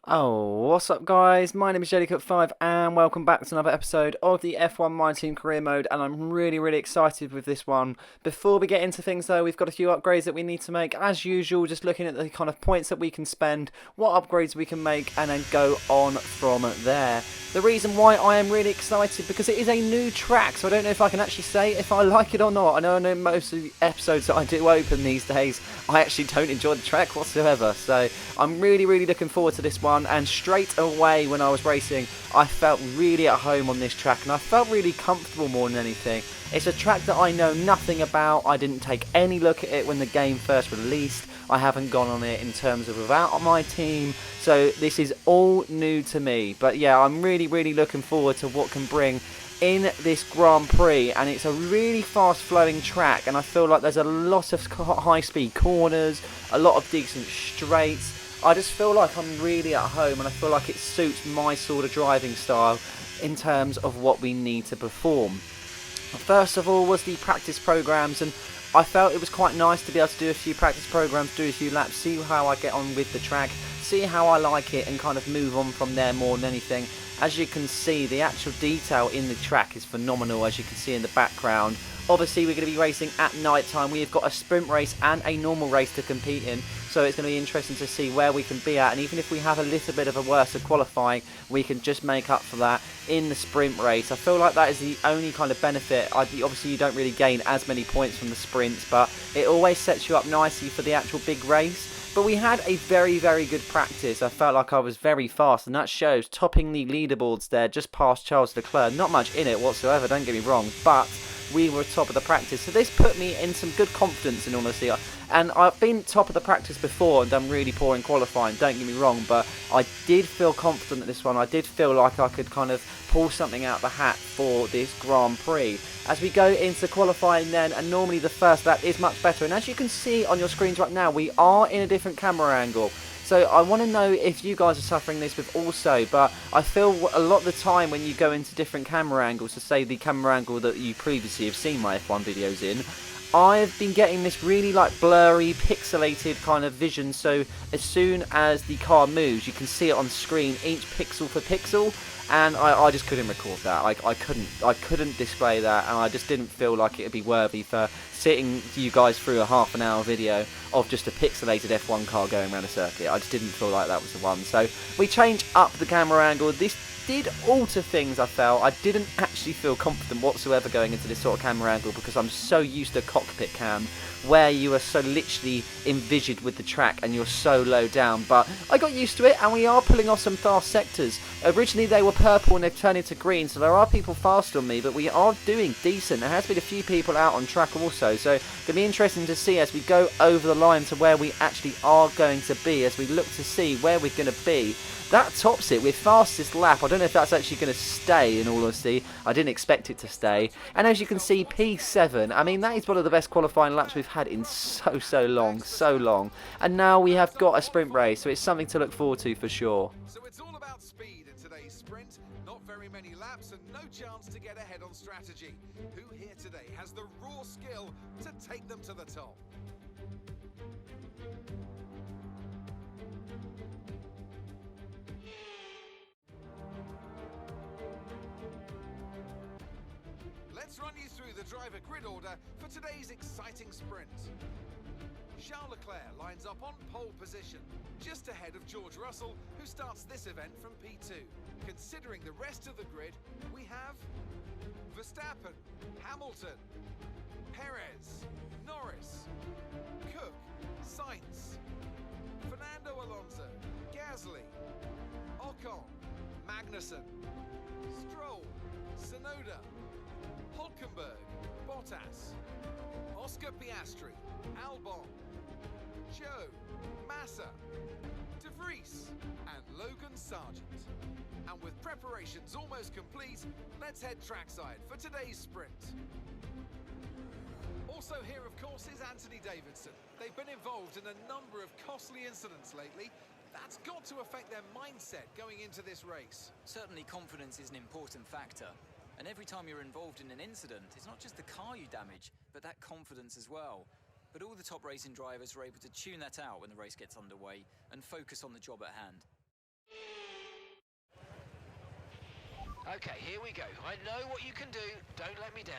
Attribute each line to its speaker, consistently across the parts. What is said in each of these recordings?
Speaker 1: Oh, what's up guys? My name is JDCut5 and welcome back to another episode of the F1 My Team Career Mode, and I'm really excited with this one. Before we get into things though, we've got a few upgrades that we need to make. As usual, just looking at the kind of points that we can spend, what upgrades we can make, and then go on from there. The reason why I am really excited, because it is a new track, so I don't know if I can actually say if I like it or not. I know most of the episodes that I do open these days, I actually don't enjoy the track whatsoever, so I'm really looking forward to this one. And straight away when I was racing, I felt really at home on this track, and I felt really comfortable more than anything. It's a track that I know nothing about. I didn't take any look at it when the game first released. I haven't gone on it in terms of without my team, so this is all new to me. But yeah, I'm really looking forward to what can bring in this Grand Prix, and it's a really fast flowing track, and I feel like there's a lot of high speed corners, a lot of decent straights. I just feel like I'm really at home, and I feel like it suits my sort of driving style in terms of what we need to perform. First of all was the practice programs, and I felt it was quite nice to be able to do a few practice programs, do a few laps, see how I get on with the track, see how I like it, and kind of move on from there more than anything. As you can see, the actual detail in the track is phenomenal, as you can see in the background. Obviously, we're going to be racing at night time. We've got a sprint race and a normal race to compete in, so it's going to be interesting to see where we can be at. And even if we have a little bit of a worse qualifying, we can just make up for that in the sprint race. I feel like that is the only kind of benefit. Obviously, you don't really gain as many points from the sprints, but it always sets you up nicely for the actual big race. But we had a very good practice. I felt like I was very fast, and that shows, topping the leaderboards there, just past Charles Leclerc. Not much in it whatsoever, don't get me wrong, but we were top of the practice. So this put me in some good confidence, in honesty. And I've been top of the practice before and done really poor in qualifying, don't get me wrong, but I did feel confident at this one. I did feel like I could kind of pull something out of the hat for this Grand Prix. As we go into qualifying then, and normally the first lap is much better, and as you can see on your screens right now, we are in a different camera angle. So I want to know if you guys are suffering this with also, but I feel a lot of the time when you go into different camera angles, to say the camera angle that you previously have seen my F1 videos in, I've been getting this really like blurry, pixelated kind of vision, so as soon as the car moves, you can see it on screen, each pixel for pixel, and I just couldn't record that. I couldn't display that, and I just didn't feel like it would be worthy for sitting you guys through a half an hour video of just a pixelated F1 car going around a circuit. I just didn't feel like that was the one. So we changed up the camera angle. This did alter things, I felt. I didn't actually feel confident whatsoever going into this sort of camera angle, because I'm so used to cockpit cam, where you are so literally envisioned with the track and you're so low down. But I got used to it, and we are pulling off some fast sectors. Originally they were purple and they've turned into green, so there are people fast on me, but we are doing decent. There has been a few people out on track also, so it's going to be interesting to see as we go over the line to where we actually are going to be, as we look to see where we're going to be. That tops it with fastest lap. I don't know if that's actually going to stay, in all honesty. I didn't expect it to stay. And as you can see, P7. I mean, that is one of the best qualifying laps we've had in so long. And now we have got a sprint race, so it's something to look forward to for sure.
Speaker 2: So it's all about speed in today's sprint. Not very many laps and no chance to get ahead on strategy. Who here today has the raw skill to take them to the top? Let's run you through the driver grid order for today's exciting sprint. Charles Leclerc lines up on pole position, just ahead of George Russell, who starts this event from P2. Considering the rest of the grid, we have Verstappen, Hamilton, Perez, Norris, Cook, Sainz, Fernando Alonso, Gasly, Ocon, Magnussen, Stroll, Tsunoda, Hulkenberg, Bottas, Oscar Piastri, Albon, Joe, Massa, De Vries, and Logan Sargent. And with preparations almost complete, let's head trackside for today's sprint. Also here, of course, is Anthony Davidson. They've been involved in a number of costly incidents lately. That's got to affect their mindset going into this race.
Speaker 3: Certainly confidence is an important factor. And every time you're involved in an incident, it's not just the car you damage, but that confidence as well. but all the top racing drivers are able to tune that out when the race gets underway and focus on the job at hand.
Speaker 4: Okay, here we go. I know what you can do. Don't let me down.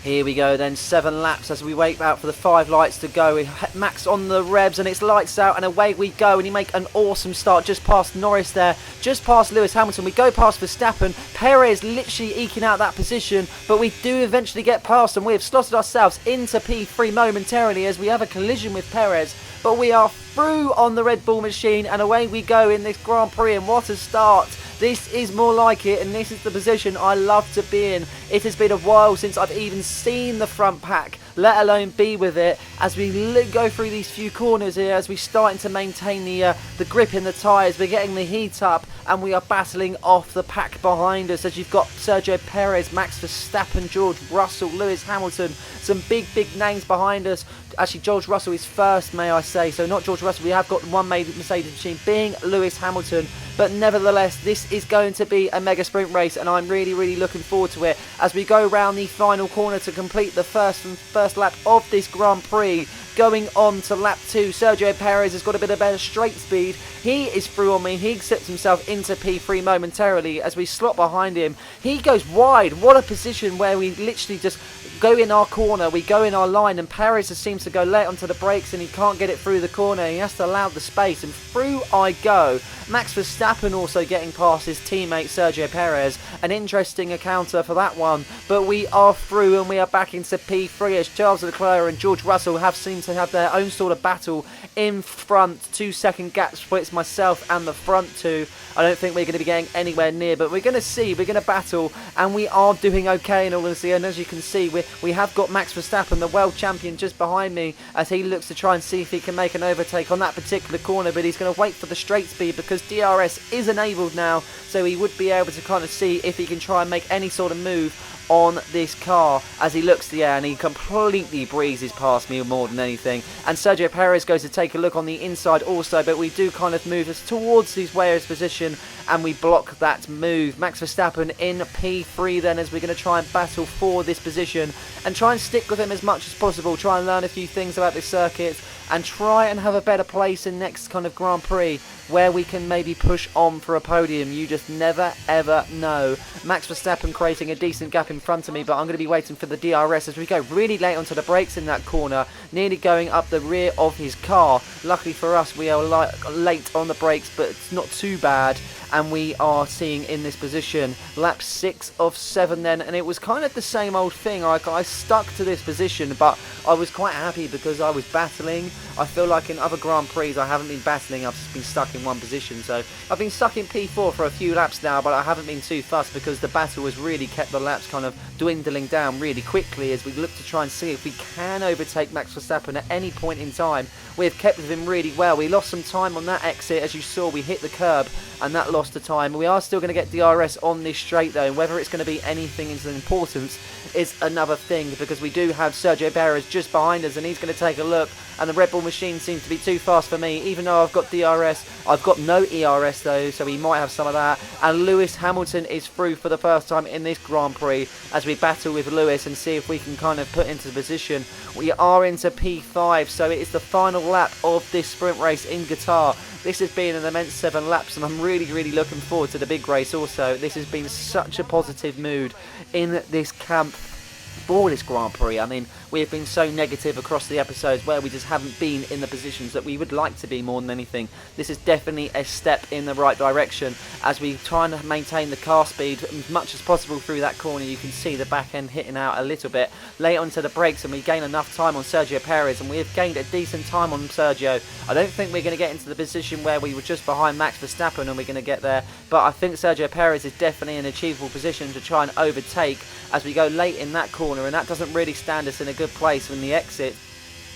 Speaker 1: Here we go then, 7 laps as we wait out for the 5 lights to go. Max on the revs and it's lights out and away we go, and he make an awesome start just past Norris there, just past Lewis Hamilton. We go past Verstappen, Perez literally eking out that position, but we do eventually get past and we have slotted ourselves into P3 momentarily as we have a collision with Perez, but we are through on the Red Bull machine and away we go in this Grand Prix, and what a start. This is more like it, and this is the position I love to be in. It has been a while since I've even seen the front pack, let alone be with it, as we go through these few corners here, as we're starting to maintain the grip in the tyres. We're getting the heat up, and we are battling off the pack behind us, as you've got Sergio Perez, Max Verstappen, George Russell, Lewis Hamilton, some big names behind us. Actually, George Russell is first, may I say, so not George Russell. We have got one Mercedes machine being Lewis Hamilton, but nevertheless, this is going to be a mega sprint race, and I'm really looking forward to it as we go round the final corner to complete the first lap of this Grand Prix. Going on to lap 2, Sergio Perez has got a bit of better straight speed. He is through on me. He sets himself into P3 momentarily as we slot behind him. He goes wide. What a position where we literally just go in our corner, we go in our line, and Perez just seems to go late onto the brakes and he can't get it through the corner. He has to allow the space, and through I go. Max Verstappen also getting past his teammate Sergio Perez. An interesting encounter for that one, but we are through and we are back into P3 as Charles Leclerc and George Russell have seemed to have their own sort of battle in front. 2-second gaps splits myself and the front two. I don't think we're going to be getting anywhere near, but we're going to see, we're going to battle, and we are doing okay in all honesty. And as you can see, we have got Max Verstappen, the world champion, just behind me as he looks to try and see if he can make an overtake on that particular corner, but he's going to wait for the straight speed because DRS is enabled now, so he would be able to kind of see if he can try and make any sort of move on this car as he looks to the air, and he completely breezes past me more than anything. And Sergio Perez goes to take a look on the inside also, but we do kind of move us towards his Ware's position and we block that move. Max Verstappen in P3 then, as we're going to try and battle for this position and try and stick with him as much as possible, try and learn a few things about this circuit and try and have a better place in next kind of Grand Prix where we can maybe push on for a podium. You just never ever know. Max Verstappen creating a decent gap in front of me, but I'm going to be waiting for the DRS as we go really late onto the brakes in that corner, nearly going up the rear of his car. Luckily for us, we are late on the brakes, but it's not too bad, and we are seeing in this position lap 6 of 7 then, and it was kind of the same old thing. I stuck to this position, but I was quite happy because I was battling. I feel like in other Grand Prix I haven't been battling, I've just been stuck in one position. So I've been stuck in P4 for a few laps now, but I haven't been too fussed because the battle has really kept the laps kind of dwindling down really quickly as we look to try and see if we can overtake Max Verstappen at any point in time. We've kept with him really well. We lost some time on that exit, as you saw. We hit the curb and that lost the time. We are still going to get DRS on this straight though, and whether it's going to be anything of importance is another thing, because we do have Sergio Perez just behind us and he's going to take a look, and the Red Bull machine seems to be too fast for me. Even though I've got DRS, I've got no ERS though, so he might have some of that. And Lewis Hamilton is through for the first time in this Grand Prix as we battle with Lewis and see if we can kind of put into position. We are into P5, so it is the final lap of this sprint race in Qatar. This has been an immense 7 laps and I'm really looking forward to the big race also. This has been such a positive mood in this camp for this Grand Prix. I mean, we have been so negative across the episodes where we just haven't been in the positions that we would like to be more than anything. This is definitely a step in the right direction as we try and maintain the car speed as much as possible through that corner. You can see the back end hitting out a little bit late onto the brakes, and we gain enough time on Sergio Perez, and we have gained a decent time on Sergio. I don't think we're going to get into the position where we were just behind Max Verstappen and we're going to get there, but I think Sergio Perez is definitely an achievable position to try and overtake as we go late in that corner, and that doesn't really stand us in a good place in the exit.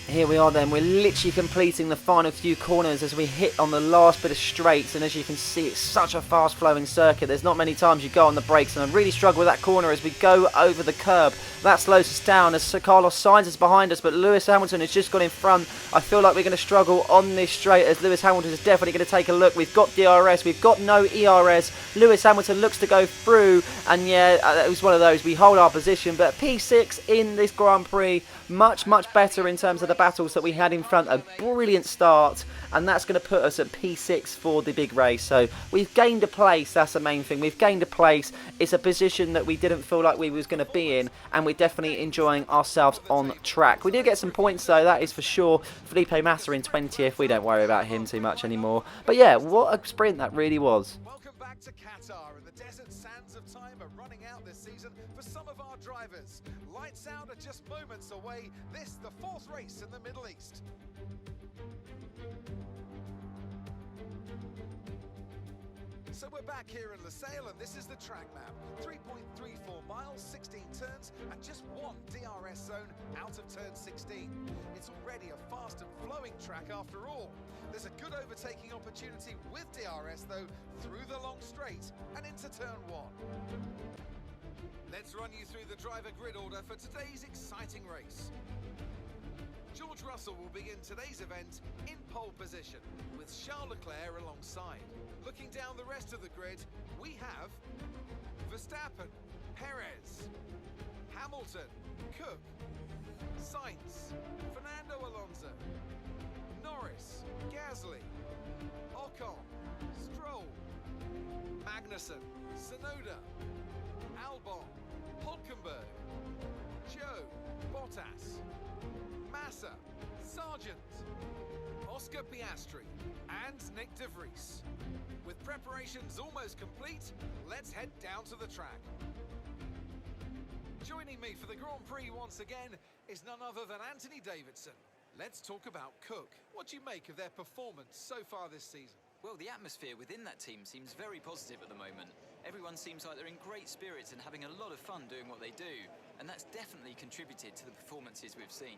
Speaker 1: Here we are then, we're literally completing the final few corners as we hit on the last bit of straights, and as you can see it's such a fast flowing circuit, there's not many times you go on the brakes, and I really struggle with that corner as we go over the curb. That slows us down as Sir Carlos Sainz is behind us, but Lewis Hamilton has just got in front. I feel like we're going to struggle on this straight as Lewis Hamilton is definitely going to take a look. We've got DRS, we've got no ERS. Lewis Hamilton looks to go through, and yeah, it was one of those, we hold our position, but P6 in this Grand Prix, much better in terms of the battles that we had in front. A brilliant start, and that's going to put us at P6 for the big race. So we've gained a place, that's the main thing. We've gained a place. It's a position that we didn't feel like we was going to be in, and we're definitely enjoying ourselves on track. We do get some points though, that is for sure. Felipe Massa in 20th, we don't worry about him too much anymore. But yeah, what a sprint that really was.
Speaker 2: Welcome back to Qatar, and the desert sands of time are running out this season for some of our drivers. Lights out are just moments away. This, the 4th race in the Middle East. So we're back here in Lusail, and this is the track map. 3.34 miles, 16 turns, and just one DRS zone out of turn 16. It's already a fast and flowing track after all. There's a good overtaking opportunity with DRS though, through the long straight and into turn 1. Let's run you through the driver grid order for today's exciting race. George Russell will begin today's event in pole position, with Charles Leclerc alongside. Looking down the rest of the grid, we have Verstappen, Perez, Hamilton, Cook, Sainz, Fernando Alonso, Norris, Gasly, Ocon, Stroll, Magnussen, Tsunoda, Albon, Hulkenberg, Joe, Bottas, Massa, Sargent, Oscar Piastri, and Nick de Vries. With preparations almost complete, let's head down to the track. Joining me for the Grand Prix once again is none other than Anthony Davidson. Let's talk about Cook. What do you make of their performance so far this season?
Speaker 3: Well, the atmosphere within that team seems very positive at the moment. Everyone seems like they're in great spirits and having a lot of fun doing what they do, and that's definitely contributed to the performances we've seen.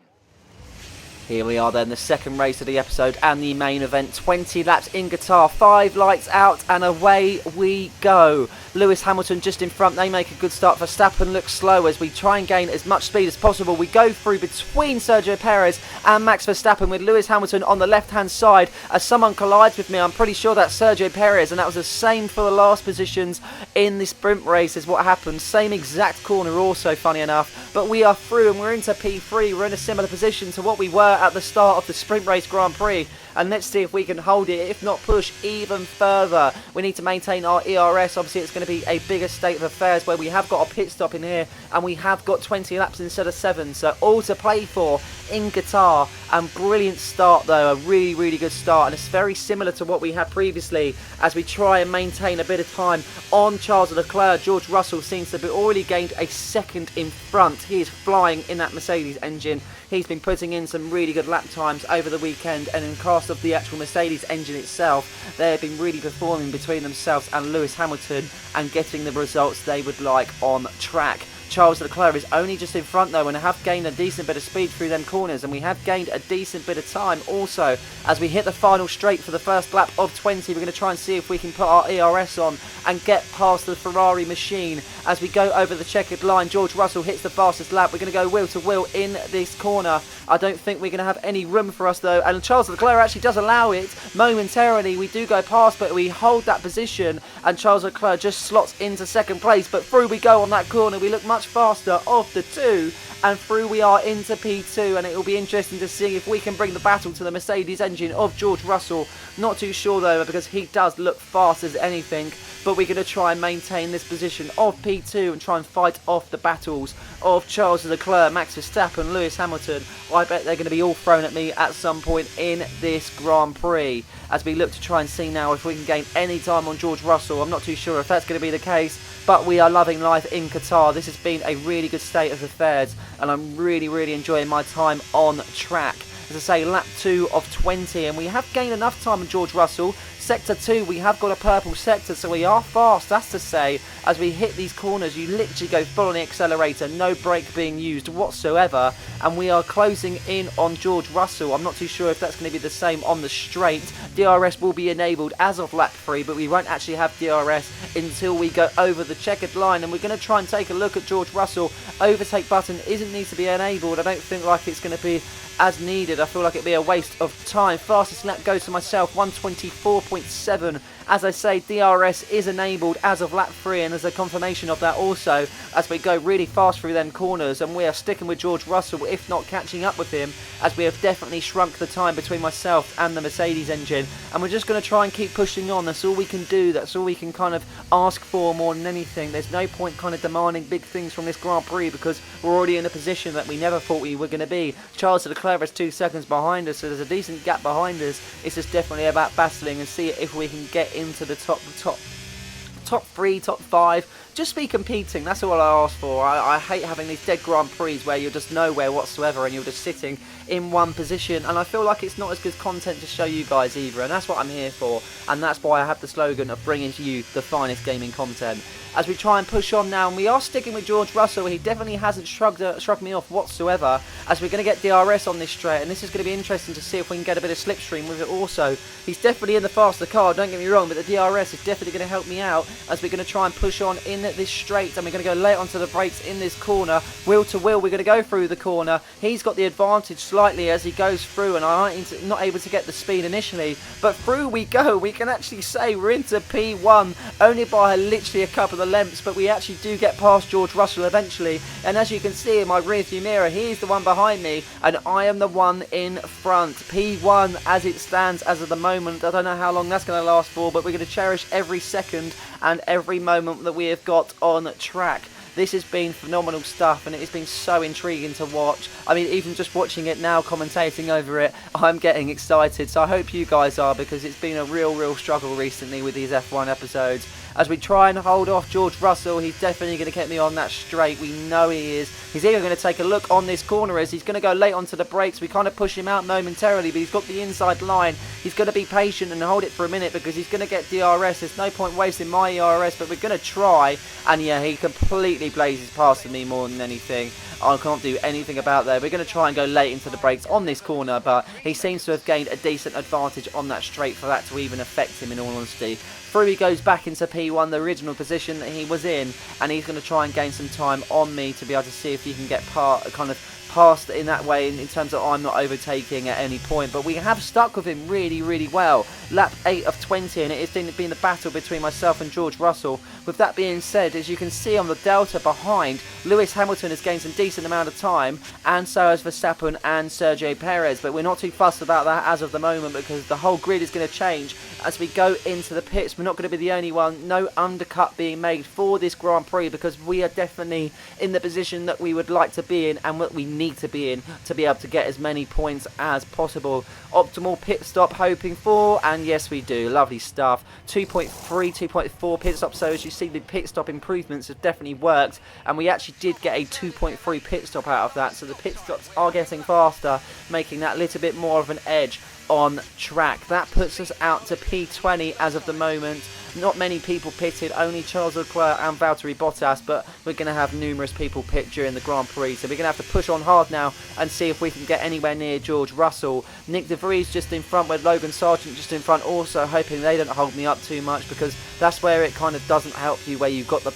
Speaker 1: Here we are then, the second race of the episode and the main event. 20 laps in Qatar, 5 lights out, and away we go. Lewis Hamilton just in front, they make a good start. Verstappen looks slow as we try and gain as much speed as possible. We go through between Sergio Perez and Max Verstappen, with Lewis Hamilton on the left-hand side. As someone collides with me, I'm pretty sure that's Sergio Perez, and that was the same for the last positions in this sprint race is what happened. Same exact corner also, funny enough. But we are through and we're into P3. We're in a similar position to what we were at the start of the sprint race Grand Prix, and let's see if we can hold it, if not push even further. We need to maintain our ERS. Obviously it's going to be a bigger state of affairs where we have got a pit stop in here and we have got 20 laps instead of 7, so all to play for in Qatar. And brilliant start though, a really good start, and it's very similar to what we had previously as we try and maintain a bit of time on Charles Leclerc. George Russell seems to have already gained a second in front. He is flying in that Mercedes engine. He's been putting in some really good lap times over the weekend, and in cast of the actual Mercedes engine itself, they have been really performing between themselves and Lewis Hamilton and getting the results they would like on track. Charles Leclerc is only just in front though, and have gained a decent bit of speed through them corners, and we have gained a decent bit of time also as we hit the final straight for the first lap of 20. We're going to try and see if we can put our ERS on and get past the Ferrari machine as we go over the checkered line. George Russell hits the fastest lap. We're going to go wheel to wheel in this corner. I don't think we're going to have any room for us though, and Charles Leclerc actually does allow it momentarily. We do go past, but we hold that position, and Charles Leclerc just slots into second place. But through we go on that corner. We look much faster of the two, and through we are into P2, and it will be interesting to see if we can bring the battle to the Mercedes engine of George Russell. Not too sure though, because he does look fast as anything, but we're going to try and maintain this position of P2 and try and fight off the battles of Charles Leclerc, Max Verstappen, Lewis Hamilton. I bet they're going to be all thrown at me at some point in this Grand Prix as we look to try and see now if we can gain any time on George Russell. I'm not too sure if that's going to be the case, but we are loving life in Qatar. This has been a really good state of affairs, and I'm really enjoying my time on track. As I say, lap 2 of 20, and we have gained enough time on George Russell Sector 2, we have got a purple sector, so we are fast, that's to say. As we hit these corners, you literally go full on the accelerator, no brake being used whatsoever, and we are closing in on George Russell. I'm not too sure if that's going to be the same on the straight. DRS will be enabled as of lap 3, but we won't actually have DRS until we go over the checkered line, and we're going to try and take a look at George Russell. Overtake button isn't need to be enabled. I don't think like it's going to be as needed. I feel like it'd be a waste of time. Fastest lap goes to myself, 124.7. As I say, DRS is enabled as of lap 3, and there's a confirmation of that also as we go really fast through them corners, and we are sticking with George Russell, if not catching up with him, as we have definitely shrunk the time between myself and the Mercedes engine, and we're just going to try and keep pushing on. That's all we can do. That's all we can kind of ask for more than anything. There's no point kind of demanding big things from this Grand Prix because we're already in a position that we never thought we were going to be. Charles Leclerc is 2 seconds behind us, so there's a decent gap behind us. It's just definitely about battling and see if we can get into the top 3, top 5. Just be competing, that's all I ask for. I hate having these dead Grand Prix where you're just nowhere whatsoever and you're just sitting in one position, and I feel like it's not as good content to show you guys either, and that's what I'm here for, and that's why I have the slogan of bringing to you the finest gaming content. As we try and push on now, and we are sticking with George Russell. He definitely hasn't shrugged me off whatsoever, as we're going to get DRS on this straight, and this is going to be interesting to see if we can get a bit of slipstream with it also. He's definitely in the faster car, don't get me wrong, but the DRS is definitely going to help me out as we're going to try and push on in this straight, and we're going to go late onto the brakes in this corner. Wheel to wheel, we're going to go through the corner. He's got the advantage slightly as he goes through, and I'm not able to get the speed initially, but through we go. We can actually say we're into P1 only by literally a couple of lengths, but we actually do get past George Russell eventually, and as you can see in my rear view mirror, he's the one behind me and I am the one in front. P1 as it stands as of the moment. I don't know how long that's going to last for, but we're going to cherish every second and every moment that we have got on track. This has been phenomenal stuff, and it has been so intriguing to watch. I mean, even just watching it now, commentating over it, I'm getting excited. So I hope you guys are, because it's been a real struggle recently with these F1 episodes. As we try and hold off George Russell, he's definitely going to get me on that straight. We know he is. He's even going to take a look on this corner as he's going to go late onto the brakes. We kind of push him out momentarily, but he's got the inside line. He's going to be patient and hold it for a minute because he's going to get DRS. There's no point wasting my ERS, but we're going to try. And yeah, he completely blazes past me more than anything. I can't do anything about that. We're going to try and go late into the brakes on this corner, but he seems to have gained a decent advantage on that straight for that to even affect him, in all honesty. Through he goes back into P1, the original position that he was in, and he's going to try and gain some time on me to be able to see if he can get past in that way, in terms of I'm not overtaking at any point. But we have stuck with him really well. Lap 8 of 20, and it has been the battle between myself and George Russell. With that being said, as you can see on the delta behind, Lewis Hamilton has gained some decent amount of time, and so has Verstappen and Sergio Perez, but we're not too fussed about that as of the moment because the whole grid is going to change as we go into the pits. We're not going to be the only one. No undercut being made for this Grand Prix because we are definitely in the position that we would like to be in and what we need to be in to be able to get as many points as possible. Optimal pit stop hoping for, and yes we do. Lovely stuff. 2.3, 2.4 pit stop, so as you see the pit stop improvements have definitely worked, and we actually did get a 2.3 pit stop out of that, so the pit stops are getting faster, making that a little bit more of an edge on track. That puts us out to P20 as of the moment. Not many people pitted, only Charles Leclerc and Valtteri Bottas, but we're going to have numerous people pit during the Grand Prix, so we're going to have to push on hard now and see if we can get anywhere near George Russell. Nick De Vries just in front with Logan Sargent just in front, also hoping they don't hold me up too much, because that's where it kind of doesn't help you, where you've got the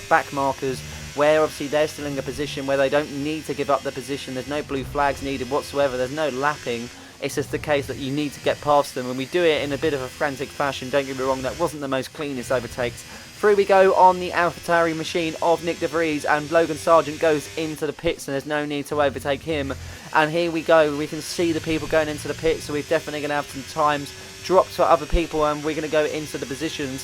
Speaker 1: back markers, where obviously they're still in a position where they don't need to give up the position. There's no blue flags needed whatsoever, there's no lapping. It's just the case that you need to get past them, and we do it in a bit of a frantic fashion. Don't get me wrong, that wasn't the most cleanest overtakes. Through we go on the AlphaTauri machine of Nick De Vries, and Logan Sargent goes into the pits, and there's no need to overtake him. And here we go, we can see the people going into the pits, so we're definitely going to have some times dropped for other people, and we're going to go into the positions.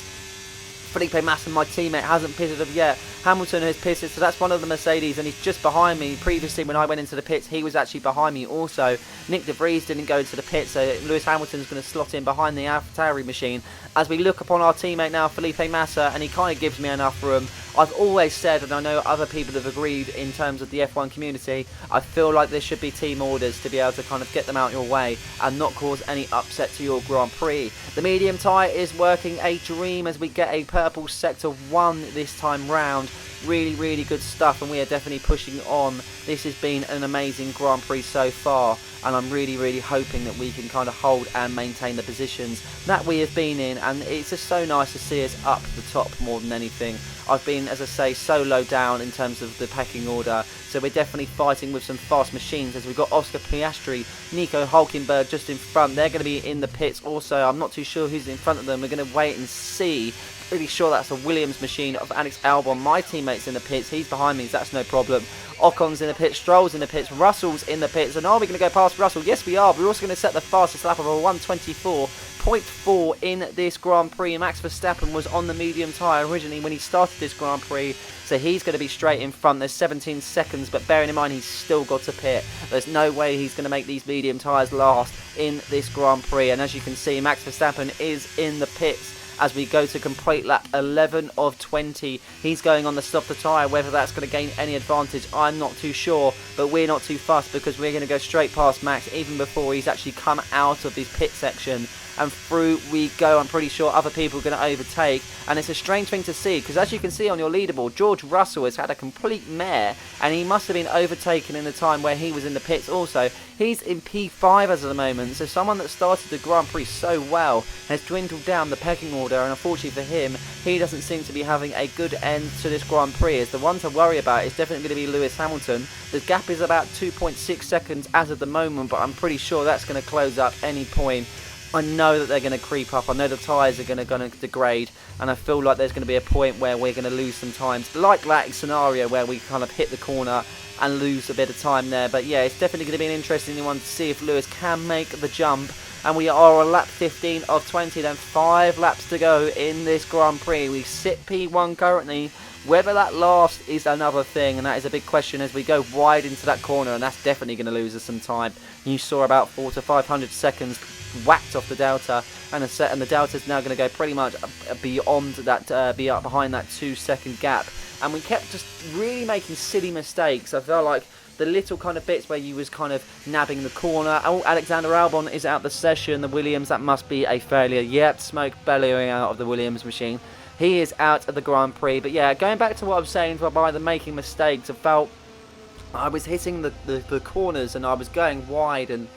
Speaker 1: Felipe Massa, my teammate, hasn't pitted up yet. Hamilton has pitted, so that's one of the Mercedes, and he's just behind me. Previously, when I went into the pits, he was actually behind me also. Nick De Vries didn't go into the pits, so Lewis Hamilton's going to slot in behind the AlphaTauri machine. As we look upon our teammate now, Felipe Massa, and he kind of gives me enough room. I've always said, and I know other people have agreed in terms of the F1 community, I feel like there should be team orders to be able to kind of get them out your way and not cause any upset to your Grand Prix. The medium tyre is working a dream as we get a purple sector 1 this time round. Really, really good stuff, and we are definitely pushing on. This has been an amazing Grand Prix so far, and I'm really, really hoping that we can kind of hold and maintain the positions that we have been in, and it's just so nice to see us up the top more than anything. I've been, as I say, so low down in terms of the pecking order, so we're definitely fighting with some fast machines as we've got Oscar Piastri, Nico Hulkenberg just in front. They're going to be in the pits also. I'm not too sure who's in front of them. We're going to wait and see. Pretty sure that's a Williams machine of Alex Albon. My teammate's in the pits. He's behind me, so that's no problem. Ocon's in the pits, Stroll's in the pits, Russell's in the pits. And are we going to go past Russell? Yes, we are. We're also going to set the fastest lap of a 1:24.4 in this Grand Prix. Max Verstappen was on the medium tyre originally when he started this Grand Prix, so he's going to be straight in front. There's 17 seconds, but bearing in mind he's still got to pit. There's no way he's going to make these medium tyres last in this Grand Prix. And as you can see, Max Verstappen is in the pits as we go to complete lap 11 of 20. He's going on the softer tyre. Whether that's going to gain any advantage, I'm not too sure, but we're not too fussed because we're going to go straight past Max even before he's actually come out of his pit section. And through we go. I'm pretty sure other people are going to overtake, and it's a strange thing to see because as you can see on your leaderboard, George Russell has had a complete mare, and he must have been overtaken in the time where he was in the pits also. He's in P5 as of the moment, so someone that started the Grand Prix so well has dwindled down the pecking order, and unfortunately for him, he doesn't seem to be having a good end to this Grand Prix. As the one to worry about is definitely going to be Lewis Hamilton. The gap is about 2.6 seconds as of the moment, but I'm pretty sure that's going to close up any point. I know that they're going to creep up. I know the tyres are going to degrade, and I feel like there's going to be a point where we're going to lose some time, like that scenario where we kind of hit the corner and lose a bit of time there. But yeah, it's definitely going to be an interesting one to see if Lewis can make the jump. And we are on lap 15 of 20, then 5 laps to go in this Grand Prix. We sit P1 currently. Whether that lasts is another thing, and that is a big question as we go wide into that corner, and that's definitely going to lose us some time. You saw about 400 to 500 seconds whacked off the delta, and the delta is now going to go pretty much beyond that, behind that 2-second gap. And we kept just really making silly mistakes. I felt like the little kind of bits where you was kind of nabbing the corner. Oh, Alexander Albon is out the session. The Williams, that must be a failure. Yep, smoke bellowing out of the Williams machine. He is out of the Grand Prix. But yeah, going back to what I was saying by the making mistakes, I felt I was hitting the corners and I was going wide. And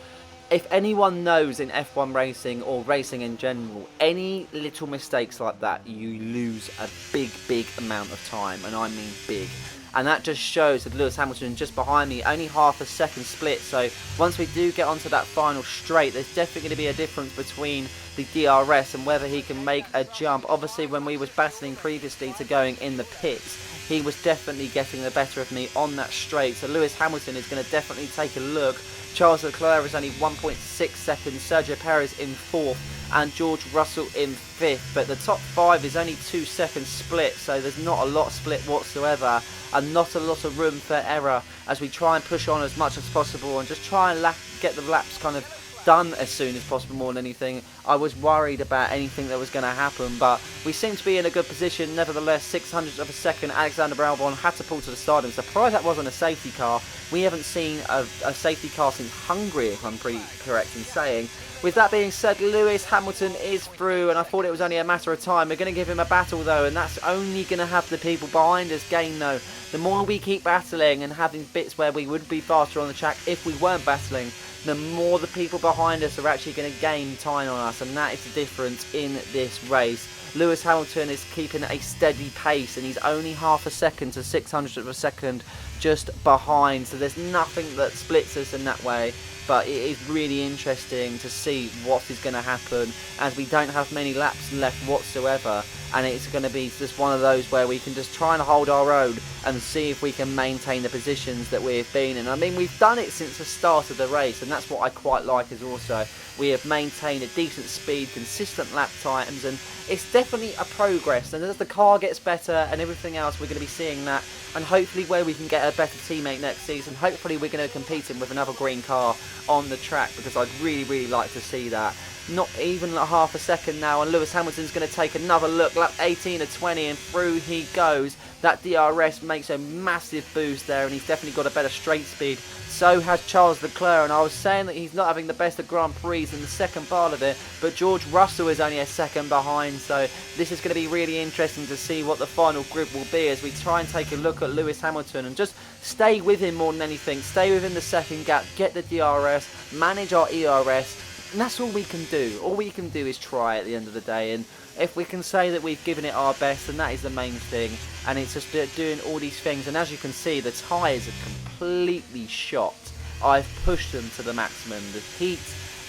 Speaker 1: if anyone knows in F1 racing or racing in general, any little mistakes like that, you lose a big amount of time. And I mean big. And that just shows that Lewis Hamilton just behind me, only half a second split. So once we do get onto that final straight, there's definitely going to be a difference between the DRS and whether he can make a jump. Obviously, when we was battling previously to going in the pits, he was definitely getting the better of me on that straight. So Lewis Hamilton is going to definitely take a look. Charles Leclerc is only 1.6 seconds, Sergio Perez in 4th, and George Russell in 5th. But the top 5 is only 2 seconds split, so there's not a lot split whatsoever, and not a lot of room for error as we try and push on as much as possible and just try and get the laps kind of done as soon as possible more than anything. I was worried about anything that was going to happen, but we seem to be in a good position. Nevertheless, 600th of a second, Alexander Albon had to pull to the start. I'm surprised that wasn't a safety car. We haven't seen a safety car since Hungary, if I'm pretty correct in saying. With that being said, Lewis Hamilton is through, and I thought it was only a matter of time. We're going to give him a battle though, and that's only going to have the people behind us gain though. The more we keep battling and having bits where we would be faster on the track if we weren't battling, the more the people behind us are actually going to gain time on us, and that is the difference in this race. Lewis Hamilton is keeping a steady pace, and he's only half a second to 600th of a second just behind, so there's nothing that splits us in that way. But it is really interesting to see what is going to happen as we don't have many laps left whatsoever, and it's going to be just one of those where we can just try and hold our own and see if we can maintain the positions that we've been in. I mean, we've done it since the start of the race, and that's what I quite like as also. We have maintained a decent speed, consistent lap times, and it's definitely a progress. And as the car gets better and everything else, we're going to be seeing that, and hopefully where we can get a better teammate next season, hopefully we're going to compete him with another green car on the track, because I'd really like to see that. Not even half a second now, and Lewis Hamilton's going to take another look. Lap 18 of 20, and through he goes. That DRS makes a massive boost there, and he's definitely got a better straight speed. So has Charles Leclerc, and I was saying that he's not having the best of Grand Prix in the second part of it, but George Russell is only a second behind, so this is going to be really interesting to see what the final grid will be as we try and take a look at Lewis Hamilton and just stay with him more than anything, stay within the second gap, get the DRS, manage our ERS, and that's all we can do. All we can do is try at the end of the day, and if we can say that we've given it our best, then that is the main thing, and it's just doing all these things. And as you can see, the tyres are completely shot. I've pushed them to the maximum, the heat,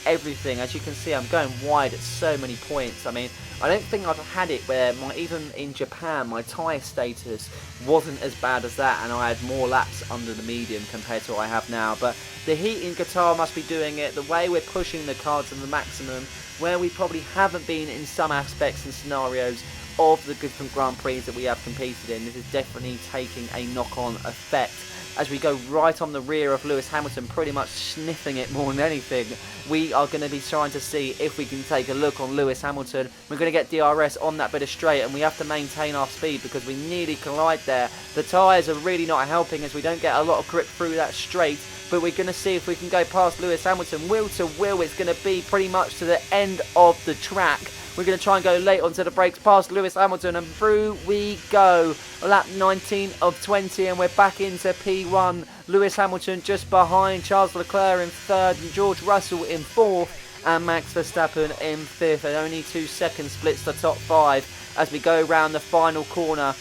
Speaker 1: everything. As you can see, I'm going wide at so many points. I mean, I don't think I've had it where even in Japan my tyre status wasn't as bad as that, and I had more laps under the medium compared to what I have now. But the heat in Qatar must be doing it, the way we're pushing the car to the maximum, where we probably haven't been in some aspects and scenarios of the different Grand Prix that we have competed in. This is definitely taking a knock-on effect as we go right on the rear of Lewis Hamilton, pretty much sniffing it more than anything. We are going to be trying to see if we can take a look on Lewis Hamilton. We're going to get DRS on that bit of straight, and we have to maintain our speed because we nearly collide there. The tyres are really not helping as we don't get a lot of grip through that straight, but we're going to see if we can go past Lewis Hamilton. Wheel to wheel, it's going to be pretty much to the end of the track. We're going to try and go late onto the brakes past Lewis Hamilton, and through we go. Lap 19 of 20, and we're back into P1. Lewis Hamilton just behind Charles Leclerc in third, and George Russell in fourth, and Max Verstappen in fifth. And only 2 seconds splits the top 5 as we go round the final corner.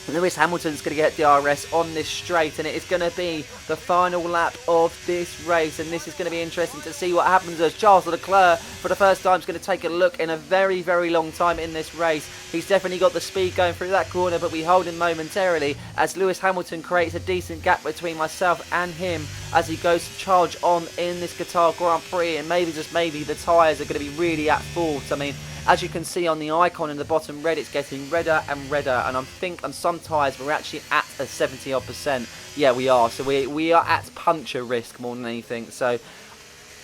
Speaker 1: Lewis Hamilton's going to get DRS on this straight, and it is going to be the final lap of this race, and this is going to be interesting to see what happens as Charles Leclerc for the first time is going to take a look in a very, very long time in this race. He's definitely got the speed going through that corner, but we hold him momentarily as Lewis Hamilton creates a decent gap between myself and him as he goes to charge on in this Qatar Grand Prix, and maybe, just maybe, the tyres are going to be really at fault. I mean, as you can see on the icon in the bottom red, it's getting redder and redder, and I think on some tyres we're actually at a 70-odd%. Yeah, we are. So we are at puncture risk more than anything. So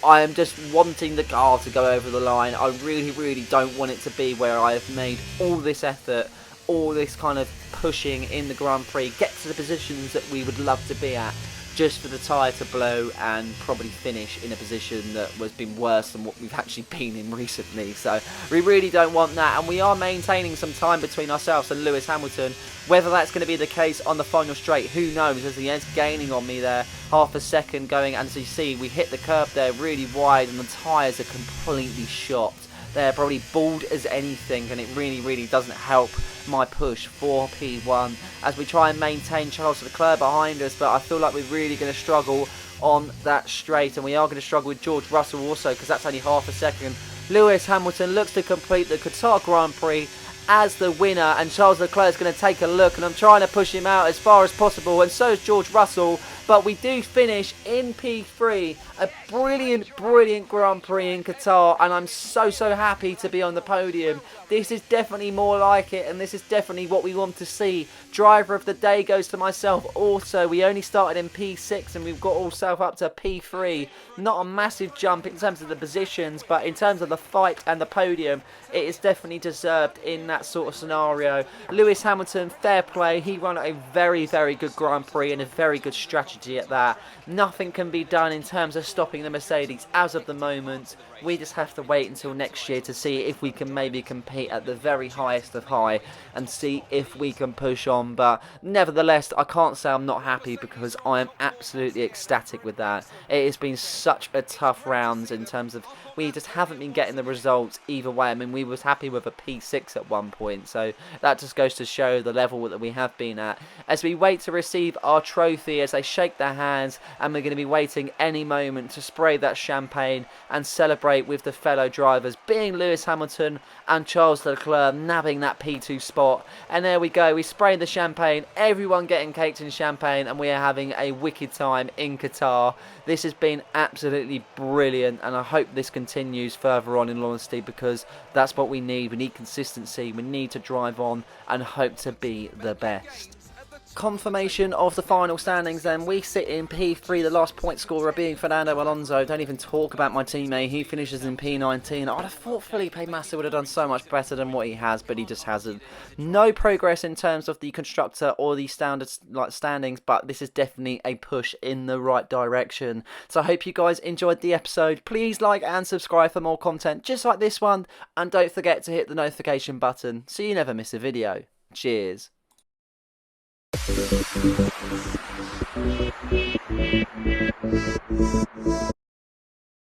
Speaker 1: I am just wanting the car to go over the line. I really, really don't want it to be where I have made all this effort, all this kind of pushing in the Grand Prix, get to the positions that we would love to be at, just for the tyre to blow and probably finish in a position that has been worse than what we've actually been in recently. So we really don't want that, and we are maintaining some time between ourselves and Lewis Hamilton. Whether that's going to be the case on the final straight, who knows, as he is gaining on me there, half a second going, and as you see, we hit the curb there really wide, and the tyres are completely shot. They're probably bald as anything, and it really, really doesn't help my push for P1 as we try and maintain Charles Leclerc behind us. But I feel like we're really going to struggle on that straight, and we are going to struggle with George Russell also because that's only half a second. Lewis Hamilton looks to complete the Qatar Grand Prix as the winner, and Charles Leclerc is going to take a look, and I'm trying to push him out as far as possible, and so is George Russell. But we do finish in P3, a brilliant, brilliant Grand Prix in Qatar, and I'm so, so happy to be on the podium. This is definitely more like it, and this is definitely what we want to see. Driver of the day goes to myself also. We only started in P6, and we've got ourselves up to P3. Not a massive jump in terms of the positions, but in terms of the fight and the podium, it is definitely deserved in that sort of scenario. Lewis Hamilton, fair play. He ran a very, very good Grand Prix and a very good strategy at that. Nothing can be done in terms of stopping the Mercedes as of the moment. We just have to wait until next year to see if we can maybe compete at the very highest of high and see if we can push on. But nevertheless, I can't say I'm not happy because I am absolutely ecstatic with that. It has been such a tough round in terms of we just haven't been getting the results either way. I mean, we was happy with a P6 at one point, so that just goes to show the level that we have been at. As we wait to receive our trophy, as they shake their hands, and we're going to be waiting any moment to spray that champagne and celebrate with the fellow drivers, being Lewis Hamilton and Charles Leclerc nabbing that P2 spot. And there we go, we sprayed the champagne, everyone getting caked in champagne, and we are having a wicked time in Qatar. This has been absolutely brilliant, and I hope this continues further on, in honesty, because that's what we need. We need consistency, we need to drive on and hope to be the best.
Speaker 2: At the
Speaker 1: confirmation of the final standings then. We sit in P3, the last point scorer being Fernando Alonso. Don't even talk about my teammate, he finishes in P19. I'd have thought Felipe Massa would have done so much better than what he has, but he just hasn't. No progress in terms of the constructor or the standard standings, but this is definitely a push in the right direction. So I hope you guys enjoyed the episode. Please like and subscribe for more content just like this one, and don't forget to hit the notification button so you never miss a video. Cheers.